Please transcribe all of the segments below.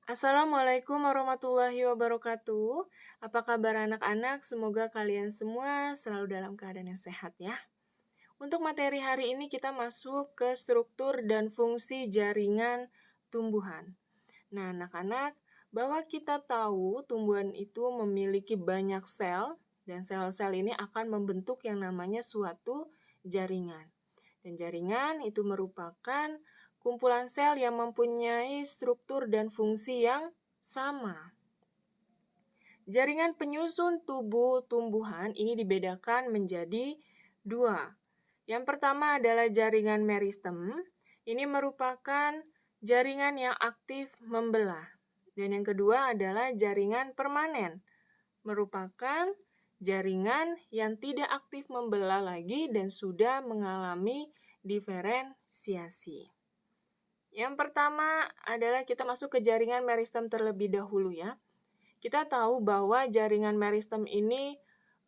Assalamualaikum warahmatullahi wabarakatuh. Apa kabar anak-anak? Semoga kalian semua selalu dalam keadaan yang sehat ya. Untuk materi hari ini kita masuk ke struktur dan fungsi jaringan tumbuhan. Nah, anak-anak, bahwa kita tahu tumbuhan itu memiliki banyak sel dan sel-sel ini akan membentuk yang namanya suatu jaringan. Dan jaringan itu merupakan kumpulan sel yang mempunyai struktur dan fungsi yang sama. Jaringan penyusun tubuh tumbuhan ini dibedakan menjadi dua. Yang pertama adalah jaringan meristem. Ini merupakan jaringan yang aktif membelah. Dan yang kedua adalah jaringan permanen. Merupakan jaringan yang tidak aktif membelah lagi dan sudah mengalami diferensiasi. Yang pertama adalah kita masuk ke jaringan meristem terlebih dahulu ya. Kita tahu bahwa jaringan meristem ini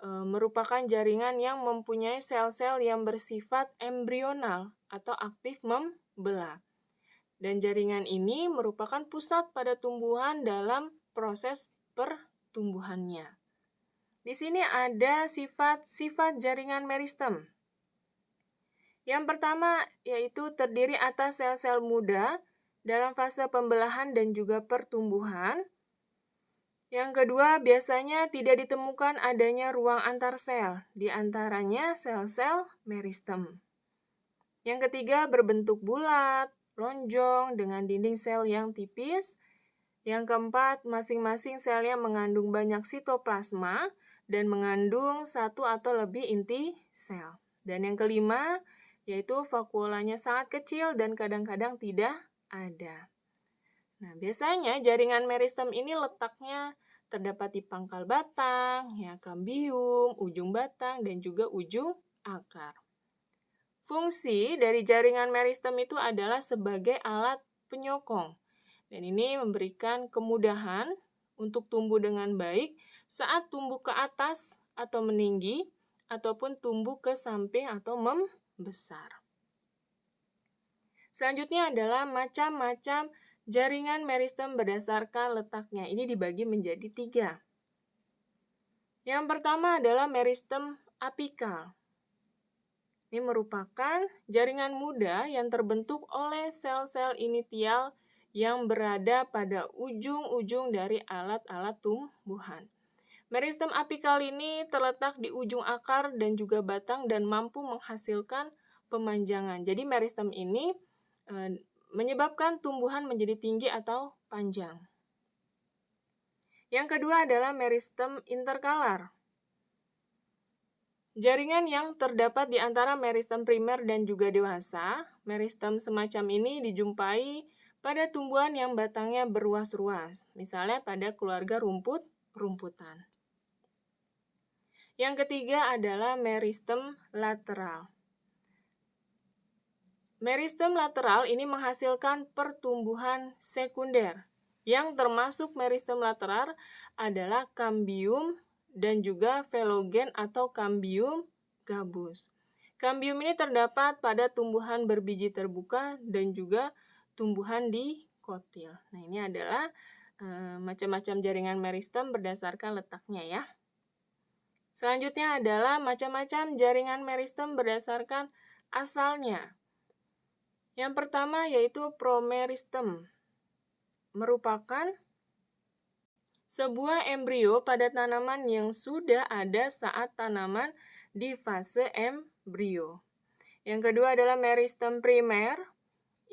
merupakan jaringan yang mempunyai sel-sel yang bersifat embrional atau aktif membelah. Dan jaringan ini merupakan pusat pada tumbuhan dalam proses pertumbuhannya. Di sini ada sifat-sifat jaringan meristem. Yang pertama yaitu terdiri atas sel-sel muda dalam fase pembelahan dan juga pertumbuhan. Yang kedua, biasanya tidak ditemukan adanya ruang antar sel, di antaranya sel-sel meristem. Yang ketiga, berbentuk bulat, lonjong dengan dinding sel yang tipis. Yang keempat, masing-masing selnya mengandung banyak sitoplasma dan mengandung satu atau lebih inti sel. Dan yang kelima, yaitu vakuolanya sangat kecil dan kadang-kadang tidak ada. Nah, biasanya jaringan meristem ini letaknya terdapat di pangkal batang, ya, kambium, ujung batang, dan juga ujung akar. Fungsi dari jaringan meristem itu adalah sebagai alat penyokong. Dan ini memberikan kemudahan untuk tumbuh dengan baik saat tumbuh ke atas atau meninggi, ataupun tumbuh ke samping atau membesar. Selanjutnya adalah macam-macam jaringan meristem berdasarkan letaknya. Ini dibagi menjadi 3. Yang pertama adalah meristem apikal. Ini merupakan jaringan muda yang terbentuk oleh sel-sel initial yang berada pada ujung-ujung dari alat-alat tumbuhan. Meristem apikal ini terletak di ujung akar dan juga batang dan mampu menghasilkan pemanjangan. Jadi meristem ini menyebabkan tumbuhan menjadi tinggi atau panjang. Yang kedua adalah meristem interkalar. Jaringan yang terdapat di antara meristem primer dan juga dewasa. Meristem semacam ini dijumpai pada tumbuhan yang batangnya berruas-ruas, misalnya pada keluarga rumput-rumputan. Yang ketiga adalah meristem lateral. Meristem lateral ini menghasilkan pertumbuhan sekunder. Yang termasuk meristem lateral adalah kambium dan juga velogen atau kambium gabus. Kambium ini terdapat pada tumbuhan berbiji terbuka dan juga tumbuhan dikotil. Nah, ini adalah macam-macam jaringan meristem berdasarkan letaknya ya. Selanjutnya adalah macam-macam jaringan meristem berdasarkan asalnya. Yang pertama yaitu promeristem. Merupakan sebuah embrio pada tanaman yang sudah ada saat tanaman di fase embrio. Yang kedua adalah meristem primer.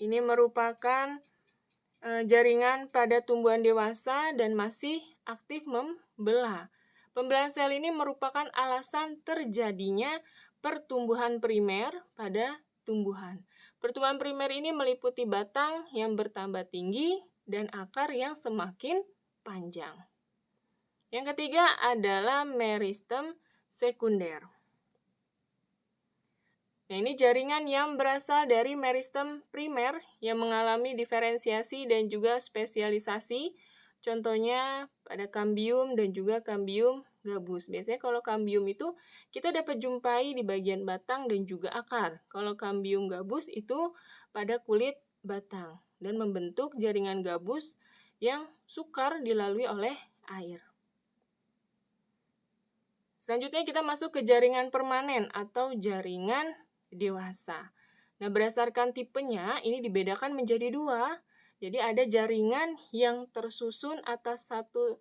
Ini merupakan jaringan pada tumbuhan dewasa dan masih aktif membelah. Pembelahan sel ini merupakan alasan terjadinya pertumbuhan primer pada tumbuhan. Pertumbuhan primer ini meliputi batang yang bertambah tinggi dan akar yang semakin panjang. Yang ketiga adalah meristem sekunder. Nah, ini jaringan yang berasal dari meristem primer yang mengalami diferensiasi dan juga spesialisasi. Contohnya pada kambium dan juga kambium gabus. Biasanya kalau kambium itu kita dapat jumpai di bagian batang dan juga akar. Kalau kambium gabus itu pada kulit batang dan membentuk jaringan gabus yang sukar dilalui oleh air. Selanjutnya kita masuk ke jaringan permanen atau jaringan dewasa. Nah, berdasarkan tipenya ini dibedakan menjadi dua. Jadi ada jaringan yang tersusun atas satu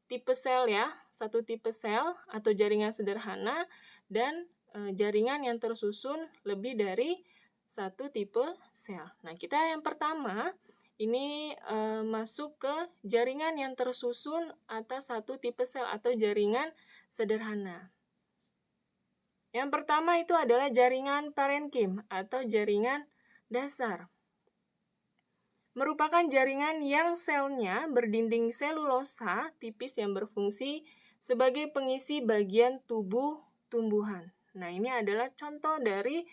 tipe sel ya, satu tipe sel atau jaringan sederhana, dan jaringan yang tersusun lebih dari satu tipe sel. Nah, kita yang pertama ini masuk ke jaringan yang tersusun atas satu tipe sel atau jaringan sederhana. Yang pertama itu adalah jaringan parenkim atau jaringan dasar. Merupakan jaringan yang selnya berdinding selulosa tipis yang berfungsi sebagai pengisi bagian tubuh tumbuhan. Nah, ini adalah contoh dari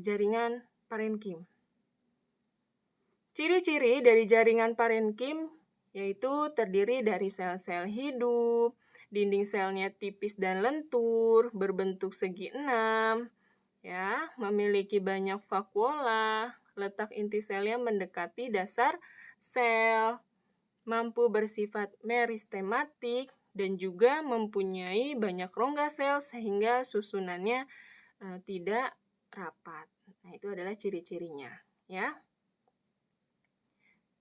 jaringan parenkim. Ciri-ciri dari jaringan parenkim yaitu terdiri dari sel-sel hidup, dinding selnya tipis dan lentur, berbentuk segi enam, ya, memiliki banyak vakuola, letak inti selnya mendekati dasar sel, mampu bersifat meristematik, dan juga mempunyai banyak rongga sel sehingga susunannya tidak rapat. Nah, itu adalah ciri-cirinya, ya.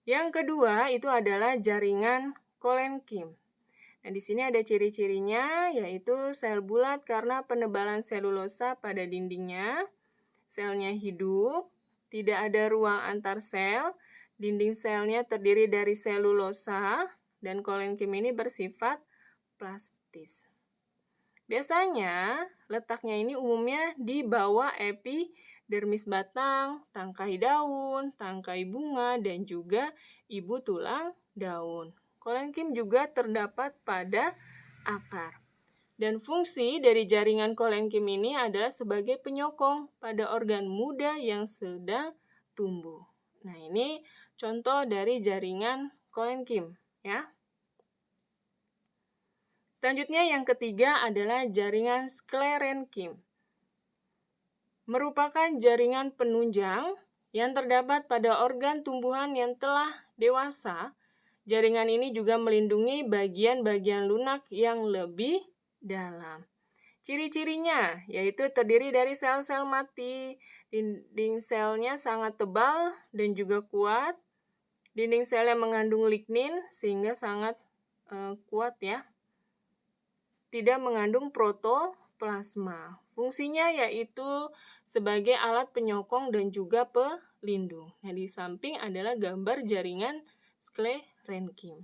Yang kedua itu adalah jaringan kolenkim. Nah, di sini ada ciri-cirinya, yaitu sel bulat karena penebalan selulosa pada dindingnya, selnya hidup, tidak ada ruang antar sel, dinding selnya terdiri dari selulosa, dan kolenkim ini bersifat plastis. Biasanya, letaknya ini umumnya di bawah epidermis batang, tangkai daun, tangkai bunga, dan juga ibu tulang daun. Kolenkim juga terdapat pada akar. Dan fungsi dari jaringan kolenkim ini adalah sebagai penyokong pada organ muda yang sedang tumbuh. Nah, ini contoh dari jaringan kolenkim, ya. Selanjutnya yang ketiga adalah jaringan sklerenkim. Merupakan jaringan penunjang yang terdapat pada organ tumbuhan yang telah dewasa. Jaringan ini juga melindungi bagian-bagian lunak yang lebih dalam. Ciri-cirinya yaitu terdiri dari sel-sel mati, dinding selnya sangat tebal dan juga kuat. Dinding selnya mengandung lignin sehingga sangat kuat ya. Tidak mengandung protoplasma. Fungsinya yaitu sebagai alat penyokong dan juga pelindung. Nah, di samping adalah gambar jaringan sklerenkim.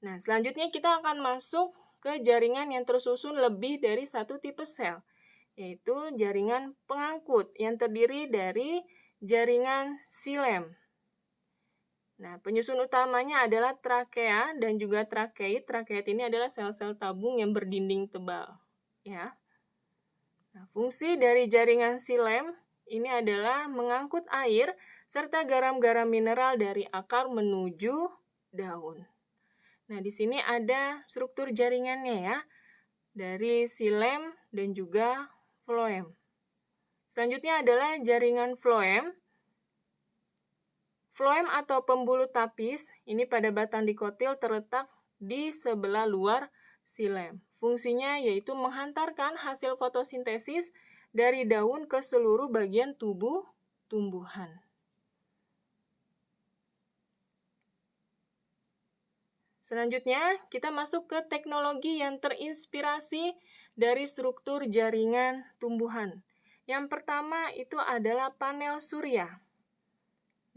Nah, selanjutnya kita akan masuk ke jaringan yang tersusun lebih dari satu tipe sel, yaitu jaringan pengangkut yang terdiri dari jaringan xilem. Nah, penyusun utamanya adalah trakea dan juga trakeit. Trakeit ini adalah sel-sel tabung yang berdinding tebal, ya. Nah, fungsi dari jaringan xilem ini adalah mengangkut air serta garam-garam mineral dari akar menuju daun. Nah, di sini ada struktur jaringannya ya, dari xilem dan juga floem. Selanjutnya adalah jaringan floem. Floem atau pembuluh tapis, ini pada batang dikotil terletak di sebelah luar xilem. Fungsinya yaitu menghantarkan hasil fotosintesis dari daun ke seluruh bagian tubuh tumbuhan. Selanjutnya, kita masuk ke teknologi yang terinspirasi dari struktur jaringan tumbuhan. Yang pertama itu adalah panel surya.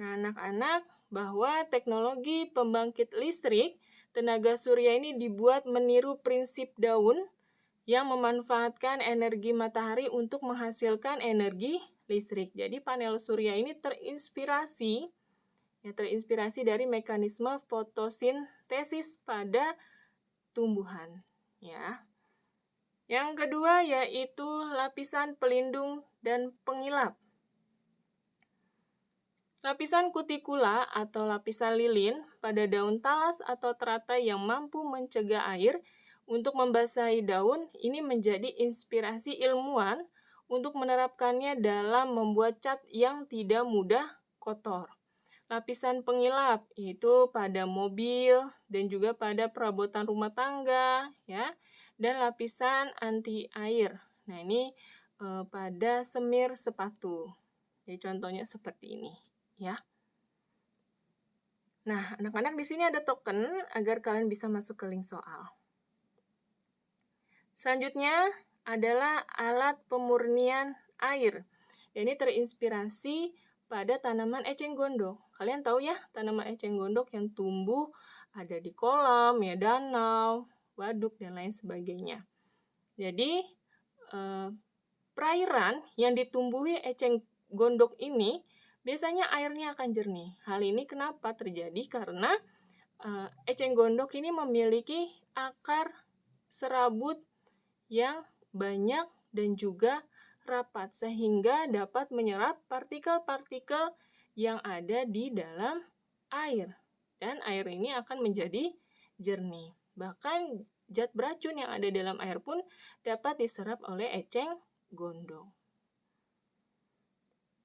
Nah, anak-anak, bahwa teknologi pembangkit listrik tenaga surya ini dibuat meniru prinsip daun yang memanfaatkan energi matahari untuk menghasilkan energi listrik. Jadi, panel surya ini terinspirasi dari mekanisme fotosintesis pada tumbuhan, ya. Yang kedua yaitu lapisan pelindung dan pengilap. Lapisan kutikula atau lapisan lilin pada daun talas atau teratai yang mampu mencegah air untuk membasahi daun ini menjadi inspirasi ilmuwan untuk menerapkannya dalam membuat cat yang tidak mudah kotor. lapisan pengilap, yaitu pada mobil dan juga pada perabotan rumah tangga, ya, dan lapisan anti air. Nah, ini pada semir sepatu. Jadi contohnya seperti ini, ya. Nah, anak-anak di sini ada token agar kalian bisa masuk ke link soal. Selanjutnya adalah alat pemurnian air. Ini terinspirasi pada tanaman eceng gondok. Kalian tahu ya, tanaman eceng gondok yang tumbuh ada di kolam, ya, danau, waduk, dan lain sebagainya. Jadi, perairan yang ditumbuhi eceng gondok ini biasanya airnya akan jernih. Hal ini kenapa terjadi? Karena eceng gondok ini memiliki akar serabut yang banyak dan juga rapat sehingga dapat menyerap partikel-partikel yang ada di dalam air. Dan air ini akan menjadi jernih. Bahkan zat beracun yang ada dalam air pun dapat diserap oleh eceng gondok.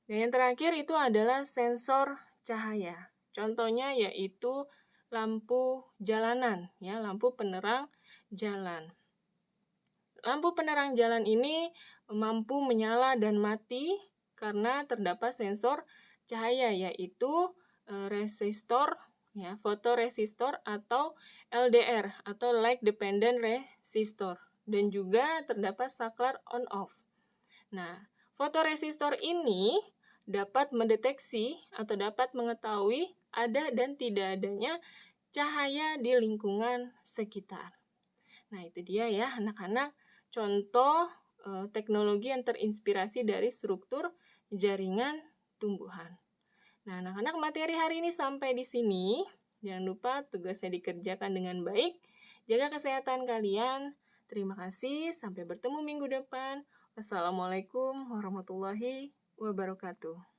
Dan yang terakhir itu adalah sensor cahaya. Contohnya yaitu lampu jalanan, ya, lampu penerang jalan. Lampu penerang jalan ini mampu menyala dan mati karena terdapat sensor cahaya, yaitu resistor, ya, fotoresistor atau LDR atau light dependent resistor, dan juga terdapat saklar on off. Nah, fotoresistor ini dapat mendeteksi atau dapat mengetahui ada dan tidak adanya cahaya di lingkungan sekitar. Nah, itu dia ya anak-anak, contoh teknologi yang terinspirasi dari struktur jaringan tumbuhan. Nah, anak-anak, materi hari ini sampai di sini. Jangan lupa tugasnya dikerjakan dengan baik. Jaga kesehatan kalian. Terima kasih. Sampai bertemu minggu depan. Wassalamualaikum warahmatullahi wabarakatuh.